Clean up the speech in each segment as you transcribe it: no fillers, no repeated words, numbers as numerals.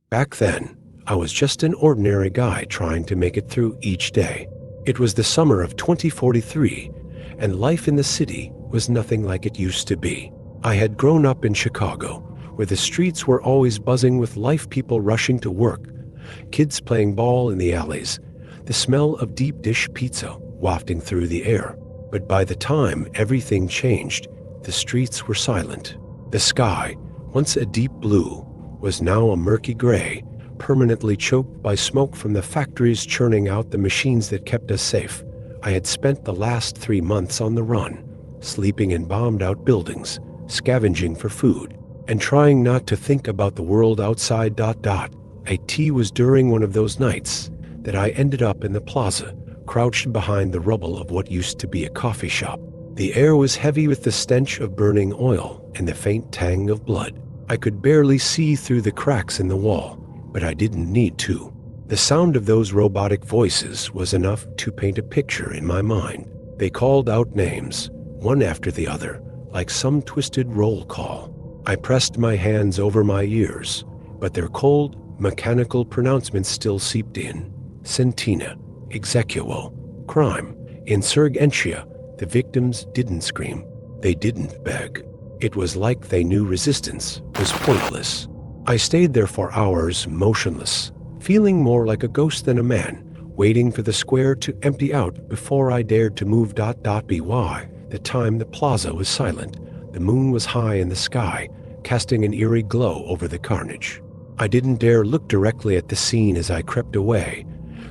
Back then, I was just an ordinary guy trying to make it through each day. It was the summer of 2043, and life in the city was nothing like it used to be. I had grown up in Chicago, where the streets were always buzzing with life, people rushing to work, kids playing ball in the alleys, the smell of deep dish pizza wafting through the air. But by the time everything changed, the streets were silent. The sky, once a deep blue, was now a murky gray, permanently choked by smoke from the factories churning out the machines that kept us safe. I had spent the last 3 months on the run, sleeping in bombed-out buildings, scavenging for food, and trying not to think about the world outside. It was during one of those nights that I ended up in the plaza, crouched behind the rubble of what used to be a coffee shop. The air was heavy with the stench of burning oil and the faint tang of blood. I could barely see through the cracks in the wall, but I didn't need to. The sound of those robotic voices was enough to paint a picture in my mind. They called out names, one after the other, like some twisted roll call. I pressed my hands over my ears, but their cold, mechanical pronouncements still seeped in. Sentina, exequo, crime, insurgentia. The victims didn't scream. They didn't beg. It was like they knew resistance was pointless. I stayed there for hours, motionless, feeling more like a ghost than a man, waiting for the square to empty out before I dared to move. By the time the plaza was silent, the moon was high in the sky, casting an eerie glow over the carnage. I didn't dare look directly at the scene as I crept away,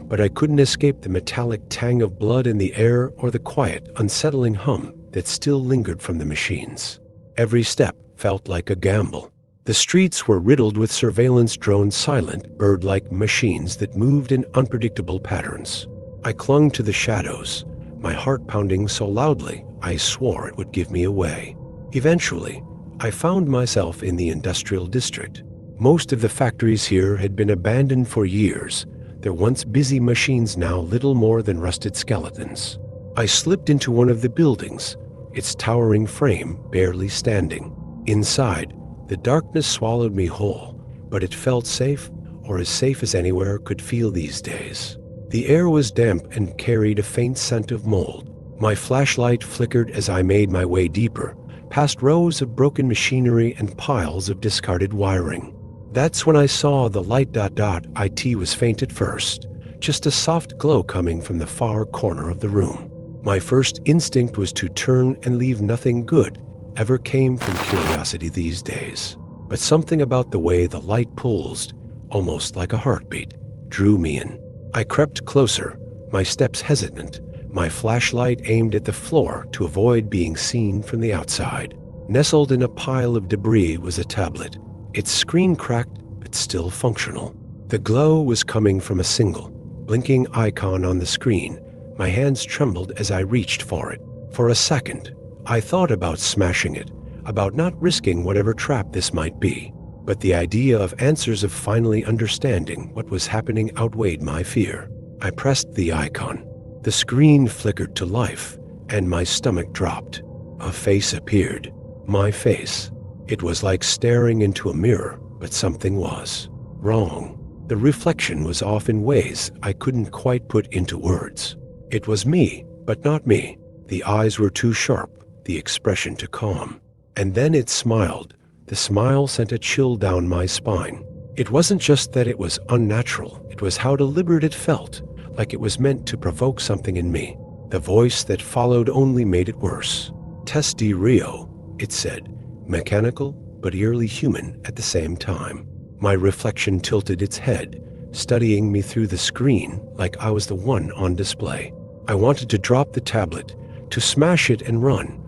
but I couldn't escape the metallic tang of blood in the air or the quiet, unsettling hum that still lingered from the machines. Every step felt like a gamble. The streets were riddled with surveillance drones, silent, bird-like machines that moved in unpredictable patterns. I clung to the shadows, my heart pounding so loudly I swore it would give me away. Eventually, I found myself in the industrial district. Most of the factories here had been abandoned for years, their once busy machines now little more than rusted skeletons. I slipped into one of the buildings, its towering frame barely standing. Inside, the darkness swallowed me whole, but it felt safe, or as safe as anywhere could feel these days. The air was damp and carried a faint scent of mold. My flashlight flickered as I made my way deeper, past rows of broken machinery and piles of discarded wiring. That's when I saw the light. It was faint at first, just a soft glow coming from the far corner of the room. My first instinct was to turn and leave. Nothing good ever came from curiosity these days. But something about the way the light pulsed, almost like a heartbeat, drew me in. I crept closer, my steps hesitant, my flashlight aimed at the floor to avoid being seen from the outside. Nestled in a pile of debris was a tablet, its screen cracked but still functional. The glow was coming from a single, blinking icon on the screen. My hands trembled as I reached for it. For a second, I thought about smashing it, about not risking whatever trap this might be. But the idea of answers, of finally understanding what was happening, outweighed my fear. I pressed the icon. The screen flickered to life, and my stomach dropped. A face appeared. My face. It was like staring into a mirror, but something was wrong. The reflection was off in ways I couldn't quite put into words. It was me, but not me. The eyes were too sharp, the expression too calm. And then it smiled. The smile sent a chill down my spine. It wasn't just that it was unnatural, it was how deliberate it felt, like it was meant to provoke something in me. The voice that followed only made it worse. Test de Rio, it said, mechanical but eerily human at the same time. My reflection tilted its head, studying me through the screen like I was the one on display. I wanted to drop the tablet, to smash it and run,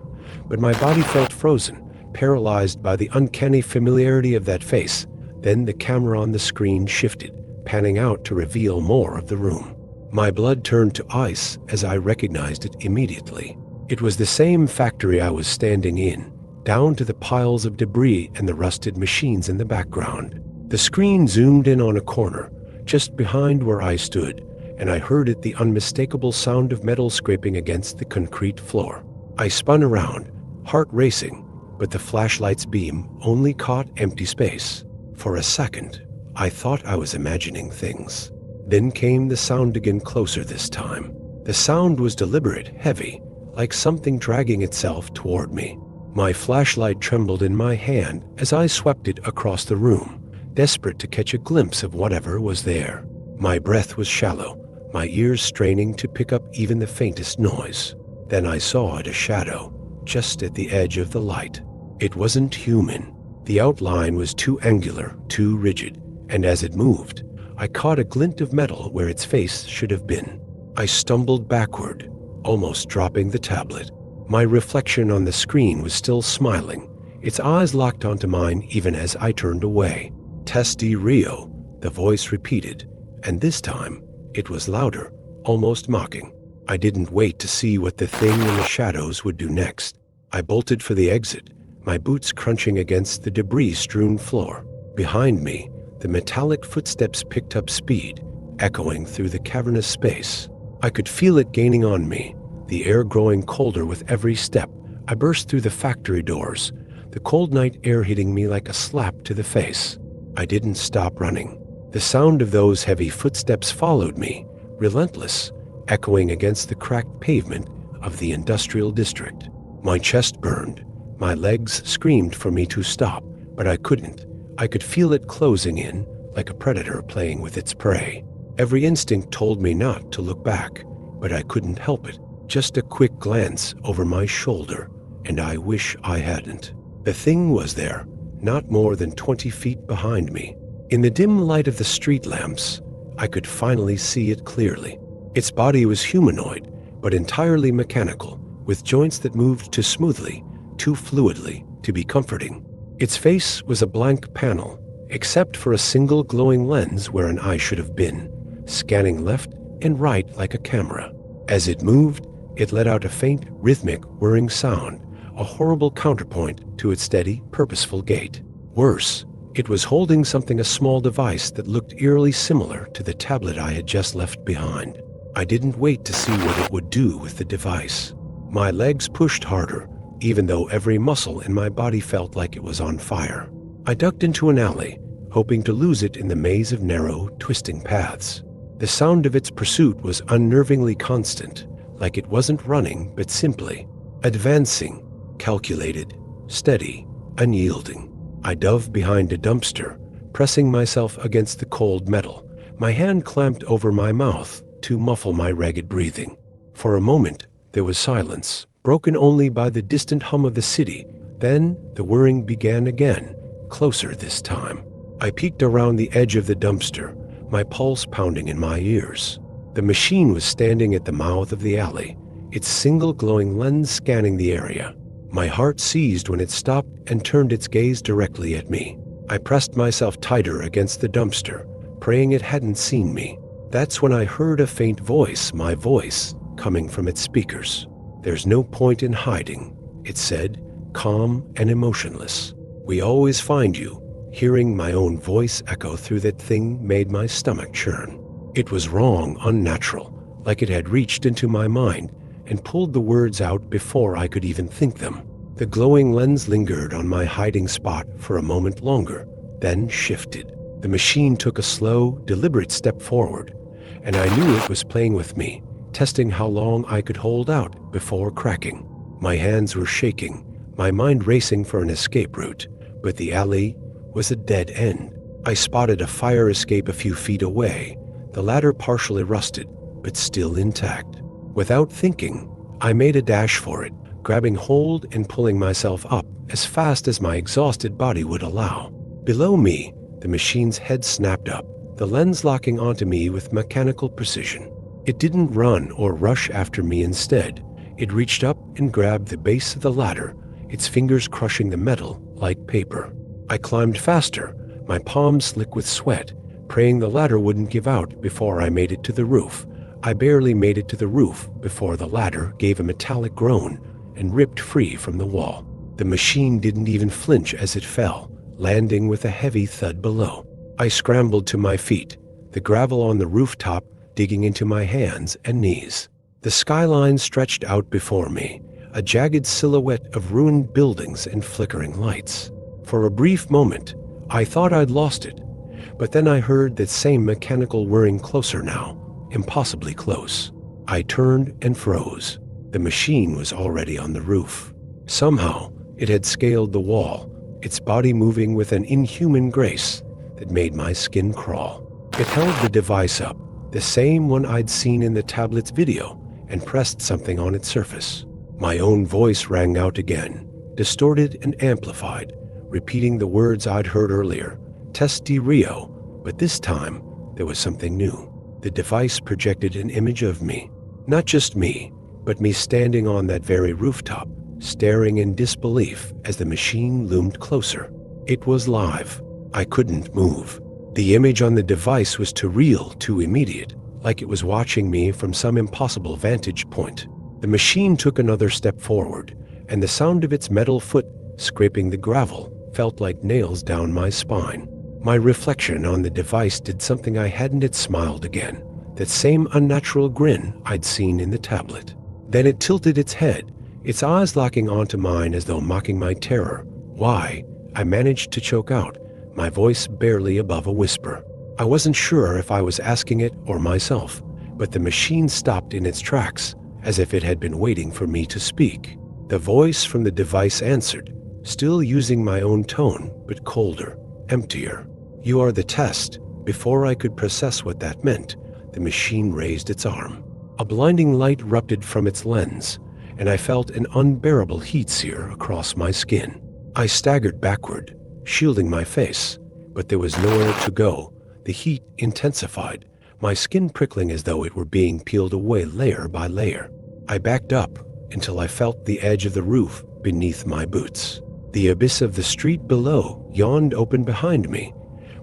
but my body felt frozen, paralyzed by the uncanny familiarity of that face. Then the camera on the screen shifted, panning out to reveal more of the room. My blood turned to ice as I recognized it immediately. It was the same factory I was standing in, down to the piles of debris and the rusted machines in the background. The screen zoomed in on a corner, just behind where I stood, and I heard it, the unmistakable sound of metal scraping against the concrete floor. I spun around, heart racing, but the flashlight's beam only caught empty space. For a second, I thought I was imagining things. Then came the sound again, closer this time. The sound was deliberate, heavy, like something dragging itself toward me. My flashlight trembled in my hand as I swept it across the room, desperate to catch a glimpse of whatever was there. My breath was shallow, my ears straining to pick up even the faintest noise. Then I saw it, a shadow, just at the edge of the light. It wasn't human. The outline was too angular, too rigid, and as it moved, I caught a glint of metal where its face should have been. I stumbled backward, almost dropping the tablet. My reflection on the screen was still smiling, its eyes locked onto mine even as I turned away. "Testi Rio," the voice repeated, and this time it was louder, almost mocking. I didn't wait to see what the thing in the shadows would do next. I bolted for the exit, my boots crunching against the debris-strewn floor. Behind me, the metallic footsteps picked up speed, echoing through the cavernous space. I could feel it gaining on me, the air growing colder with every step. I burst through the factory doors, the cold night air hitting me like a slap to the face. I didn't stop running. The sound of those heavy footsteps followed me, relentless, echoing against the cracked pavement of the industrial district. My chest burned. My legs screamed for me to stop, but I couldn't. I could feel it closing in, like a predator playing with its prey. Every instinct told me not to look back, but I couldn't help it. Just a quick glance over my shoulder, and I wish I hadn't. The thing was there, not more than 20 feet behind me. In the dim light of the street lamps, I could finally see it clearly. Its body was humanoid, but entirely mechanical, with joints that moved too smoothly, too fluidly, to be comforting. Its face was a blank panel, except for a single glowing lens where an eye should have been, scanning left and right like a camera. As it moved, it let out a faint, rhythmic, whirring sound, a horrible counterpoint to its steady, purposeful gait. Worse, it was holding something, a small device that looked eerily similar to the tablet I had just left behind. I didn't wait to see what it would do with the device. My legs pushed harder, even though every muscle in my body felt like it was on fire. I ducked into an alley, hoping to lose it in the maze of narrow, twisting paths. The sound of its pursuit was unnervingly constant, like it wasn't running but simply advancing, calculated, steady, unyielding. I dove behind a dumpster, pressing myself against the cold metal, my hand clamped over my mouth to muffle my ragged breathing. For a moment, there was silence, broken only by the distant hum of the city. Then the whirring began again, closer this time. I peeked around the edge of the dumpster, my pulse pounding in my ears. The machine was standing at the mouth of the alley, its single glowing lens scanning the area. My heart seized when it stopped and turned its gaze directly at me. I pressed myself tighter against the dumpster, praying it hadn't seen me. That's when I heard a faint voice, my voice, coming from its speakers. "There's no point in hiding," it said, calm and emotionless. "We always find you." Hearing my own voice echo through that thing made my stomach churn. It was wrong, unnatural, like it had reached into my mind and pulled the words out before I could even think them. The glowing lens lingered on my hiding spot for a moment longer, then shifted. The machine took a slow, deliberate step forward, and I knew it was playing with me, testing how long I could hold out before cracking. My hands were shaking, my mind racing for an escape route, but the alley was a dead end. I spotted a fire escape a few feet away, the ladder partially rusted, but still intact. Without thinking, I made a dash for it, grabbing hold and pulling myself up as fast as my exhausted body would allow. Below me, the machine's head snapped up, the lens locking onto me with mechanical precision. It didn't run or rush after me. Instead, it reached up and grabbed the base of the ladder, its fingers crushing the metal like paper. I climbed faster, my palms slick with sweat, praying the ladder wouldn't give out before I made it to the roof. I barely made it to the roof before the ladder gave a metallic groan and ripped free from the wall. The machine didn't even flinch as it fell, landing with a heavy thud below. I scrambled to my feet, the gravel on the rooftop digging into my hands and knees. The skyline stretched out before me, a jagged silhouette of ruined buildings and flickering lights. For a brief moment, I thought I'd lost it, but then I heard that same mechanical whirring closer now, impossibly close. I turned and froze. The machine was already on the roof. Somehow, it had scaled the wall, its body moving with an inhuman grace that made my skin crawl. It held the device up, the same one I'd seen in the tablet's video, and pressed something on its surface. My own voice rang out again, distorted and amplified, repeating the words I'd heard earlier, Testi Rio, but this time there was something new. The device projected an image of me. Not just me, but me standing on that very rooftop, staring in disbelief as the machine loomed closer. It was live. I couldn't move. The image on the device was too real, too immediate, like it was watching me from some impossible vantage point. The machine took another step forward, and the sound of its metal foot scraping the gravel felt like nails down my spine. My reflection on the device did something I hadn't. It smiled again, that same unnatural grin I'd seen in the tablet. Then it tilted its head, its eyes locking onto mine as though mocking my terror. Why? I managed to choke out, my voice barely above a whisper. I wasn't sure if I was asking it or myself, but the machine stopped in its tracks, as if it had been waiting for me to speak. The voice from the device answered, still using my own tone, but colder, emptier. "You are the test." Before I could process what that meant, the machine raised its arm. A blinding light erupted from its lens, and I felt an unbearable heat sear across my skin. I staggered backward, shielding my face, but there was nowhere to go. The heat intensified, my skin prickling as though it were being peeled away layer by layer. I backed up until I felt the edge of the roof beneath my boots. The abyss of the street below yawned open behind me,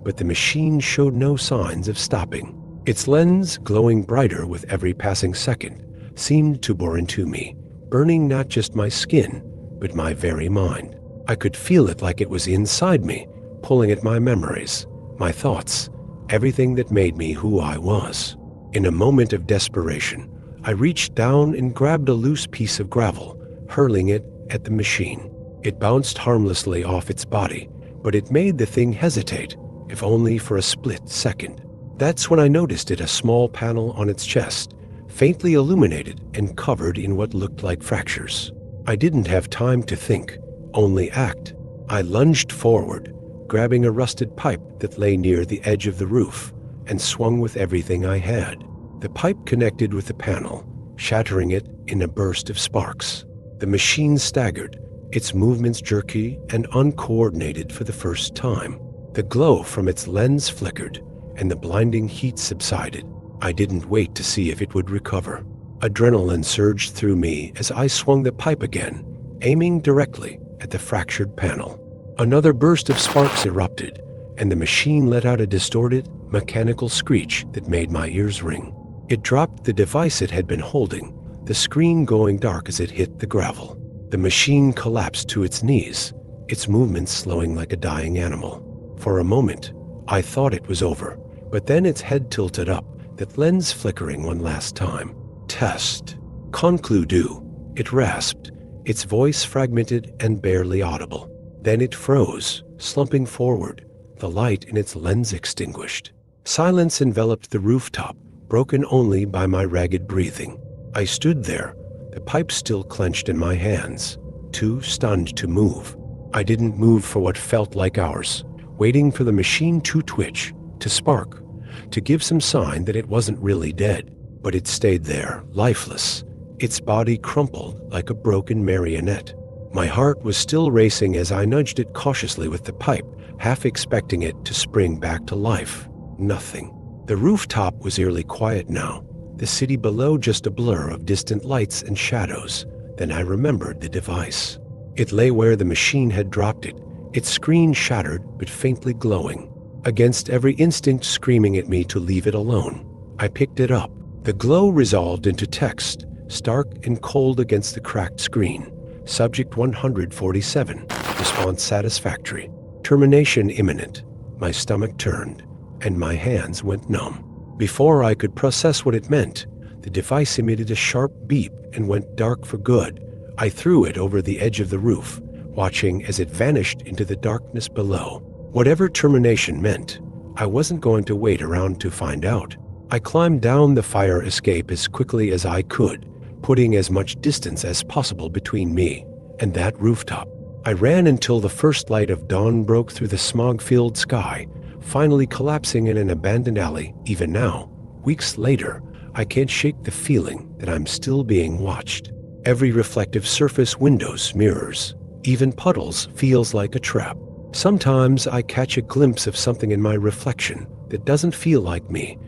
but the machine showed no signs of stopping. Its lens, glowing brighter with every passing second, seemed to bore into me, burning not just my skin, but my very mind. I could feel it like it was inside me, pulling at my memories, my thoughts, everything that made me who I was. In a moment of desperation, I reached down and grabbed a loose piece of gravel, hurling it at the machine. It bounced harmlessly off its body, but it made the thing hesitate, if only for a split second. That's when I noticed a small panel on its chest, faintly illuminated and covered in what looked like fractures. I didn't have time to think, only act. I lunged forward, grabbing a rusted pipe that lay near the edge of the roof, and swung with everything I had. The pipe connected with the panel, shattering it in a burst of sparks. The machine staggered, its movements jerky and uncoordinated for the first time. The glow from its lens flickered, and the blinding heat subsided. I didn't wait to see if it would recover. Adrenaline surged through me as I swung the pipe again, aiming directly at the fractured panel. Another burst of sparks erupted, and the machine let out a distorted, mechanical screech that made my ears ring. It dropped the device it had been holding, the screen going dark as it hit the gravel. The machine collapsed to its knees, its movements slowing like a dying animal. For a moment, I thought it was over, but then its head tilted up, that lens flickering one last time. "Test. Concludu," it rasped, its voice fragmented and barely audible. Then it froze, slumping forward, the light in its lens extinguished. Silence enveloped the rooftop, broken only by my ragged breathing. I stood there, the pipe still clenched in my hands, too stunned to move. I didn't move for what felt like hours, waiting for the machine to twitch, to spark, to give some sign that it wasn't really dead. But it stayed there, lifeless, its body crumpled like a broken marionette. My heart was still racing as I nudged it cautiously with the pipe, half expecting it to spring back to life. Nothing. The rooftop was eerily quiet now, the city below just a blur of distant lights and shadows. Then I remembered the device. It lay where the machine had dropped it, its screen shattered but faintly glowing. Against every instinct screaming at me to leave it alone, I picked it up. The glow resolved into text, stark and cold against the cracked screen. Subject 147. Response satisfactory. Termination imminent. My stomach turned, and my hands went numb. Before I could process what it meant, the device emitted a sharp beep and went dark for good. I threw it over the edge of the roof, watching as it vanished into the darkness below. Whatever termination meant, I wasn't going to wait around to find out. I climbed down the fire escape as quickly as I could, putting as much distance as possible between me and that rooftop. I ran until the first light of dawn broke through the smog-filled sky, finally collapsing in an abandoned alley. Even now, weeks later, I can't shake the feeling that I'm still being watched. Every reflective surface, windows, mirrors, even puddles, feels like a trap. Sometimes I catch a glimpse of something in my reflection that doesn't feel like me,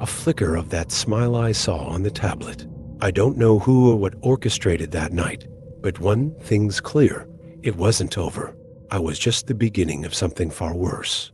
a flicker of that smile I saw on the tablet. I don't know who or what orchestrated that night, but one thing's clear: it wasn't over. I was just the beginning of something far worse.